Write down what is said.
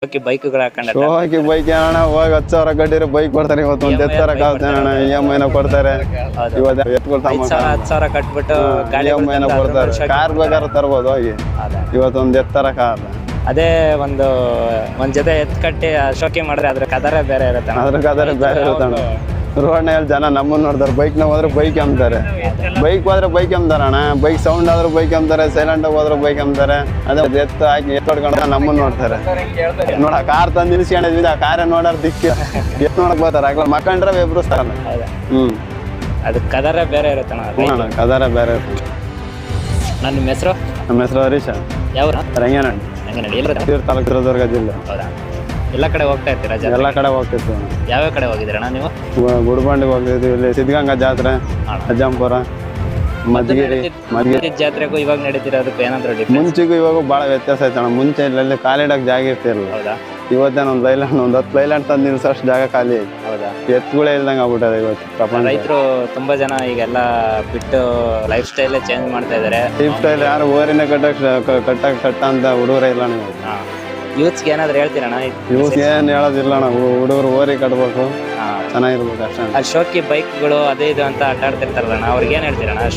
ಬೈಕ್ಗಳು ಹಾಕೊಂಡ ಶೋಕಿ ಬೈಕ್ ಅಣ್ಣ ಹೋಗಿ 10,000 ಕಟ್ಟಿರೋ ಬೈಕ್ ಕೊಡ್ತಾರೆ. ಇವತ್ತು ಒಂದು 10,000 ಆಗ್ತಾನೆ ಅಣ್ಣ. EMI ನ ಕೊಡ್ತಾರೆ. ಇವತ್ತು ಎತ್ಕೊಳ್ತಾ 10,000 ಕಟ್ಬಿಟ್ಟು ಗಾಡಿ EMI ನ ಕೊಡ್ತಾರೆ. ಕಾರ್ ಬೇಕಾದ್ರೆ ತರ್ಬೋದು ಹೋಗಿ. ಇವತ್ತೊಂದು ಎತ್ತರ ಕಾರ್ ಅದೇ ಒಂದ್ ಜೊತೆ ಎತ್ ಕಟ್ಟಿ ಶೋಕಿ ಮಾಡಿದ್ರೆ ಅದ್ರ ಕದರೇ ಬೇರೆ ಇರುತ್ತೆ. ಅದ್ರ ಕದರೇ ಬೇರೆ ಇರುತ್ತೆ. ರೋಡ್ನಲ್ಲಿ ಜನ ನಮ್ಮನ್ನ ನೋಡ್ತಾರೆ. ಬೈಕ್ನ ಹೋದ್ರೆ ಬೈಕ್ ಅಂತಾರೆ, ಬೈಕ್ ಹೋದ್ರೆ ಬೈಕ್ ಅಂತಾರ ಅಣ್ಣ. ಬೈಕ್ ಸೌಂಡ್ ಆದ್ರೂ ಬೈಕ್ ಅಂತಾರೆ, ಸೈಲೆಂಟ್ ಆಗಿ ಹೋದ್ರೆ ಬೈಕ್ ಅಂತಾರೆ. ಅದೇ ಎತ್ತು ಹಾಕಿ ಎತ್ತೊಡ್ಕೊಂಡು ನಮ್ಮನ್ನ ನೋಡ್ತಾರೆ. ನೋಡ ಕಾರ್ ತಂದು ನಿಲ್ಸ್ಕೊಂಡಿದ್ವಿ, ಆ ಕಾರೇ ನೋಡಾರ ದಿಕ್ಕಿ ಎತ್ತು ನೋಡಕ್ ಬರ್ತಾರೆ. ಆಗ್ಲ ಮಕ್ಕಂಡ್ರೆ ಎಬ್ರಿಸ್ತಾರಲ್ಲ. ಅದು ಕದರೇ ಬೇರೆ ಇರುತ್ತೆ ಅಣ್ಣ, ಕದರೇ ಬೇರೆ ಇರುತ್ತೆ. ನನ್ನ ನಿಮ್ಮ ಹೆಸರು? ನಮ್ಮ ಹೆಸರು ಹರೀಶ. ಯಾವ ರಂಗನಹಳ್ಳಿ, ತಾಲೂಕು ಚಿತ್ರದುರ್ಗ ಜಿಲ್ಲೆ. ಹೌದಾ? ಎಲ್ಲ ಕಡೆ ಹೋಗ್ತಾ ಇರ್ತೀರಾ? ಎಲ್ಲ ಕಡೆ ಹೋಗ್ತಿದ್ವಿ. ಯಾವ್ಯಾವ ಕಡೆ ಹೋಗಿದ್ದೀರಣ್ಣ ನೀವು? ಗುಡ್ಬಂಡಿಗೆ ಹೋಗ್ತಿದ್ವಿ, ಇಲ್ಲಿ ಸಿದ್ಧಗಂಗಾ ಜಾತ್ರೆ, ಅಜ್ಜಂಪುರ, ಮದ್ಗಿರಿ ಜಾತ್ರೆಗೂ ಇವಾಗ ನಡೀತಿರೋದಕ್ಕೂ ಏನಾದ್ರು ಡಿಫ್ರೆನ್ಸ್? ಮುಂಚೆಗೂ ಇವಾಗ ಭಾಳ ವ್ಯತ್ಯಾಸ ಐತೆ ಅಣ್ಣ. ಮುಂಚೆ ಇಲ್ಲೆಲ್ಲಿ ಕಾಲಿಡಕ್ಕೆ ಜಾಗ ಇರ್ತಿರಲಿಲ್ಲ. ಹೌದಾ? ಇವತ್ತೇನು ಒಂದು ಲೈಲ್ಯಾಂಡ್, ಒಂದು 10 ಲೈಲ್ಯಾಂಡ್ ತಂದು ನಿಲ್ಸೋಷ್ಟು ಜಾಗ ಖಾಲಿ ಐತಿ. ಹೌದಾ? ಎತ್ತುಗಳೇ ಇಲ್ದಂಗೆ ಆಗ್ಬಿಟ್ಟದೆ ಇವತ್ತು ಪ್ರಪಂಚ. ರೈತರು ತುಂಬಾ ಜನ ಈಗೆಲ್ಲ ಬಿಟ್ಟು ಲೈಫ್ ಸ್ಟೈಲ್ ಚೇಂಜ್ ಮಾಡ್ತಾ ಇದಾರೆ. ಲೈಫ್ ಸ್ಟೈಲ್ ಯಾರು ಓರಿನ ಕಟ್ಟ ಅಂತ ಹುಡುಗರೇ ಇಲ್ಲ ನೀವು. ಯೂತ್ಸ್ಗೆ ಏನಾದ್ರು ಹೇಳ್ತೀರಣ್ಣ? ಯೂಸ್ ಏನು ಹೇಳೋದಿಲ್ಲ ಅಣ್ಣ. ಹುಡುಗರು ಓರಿ ಕಟ್ಬೇಕು, ಚೆನ್ನಾಗಿರ್ಬೇಕು ಅಷ್ಟೇ. ಶೋಕಿ ಬೈಕ್ಗಳು ಅದೇ ಇದು ಅಂತ ಅಡ್ಡಾಡ್ತಿರ್ತಾರಲ್ಲ, ಅವ್ರಿಗೆ ಏನ್ ಹೇಳ್ತೀರಣ್ಣ?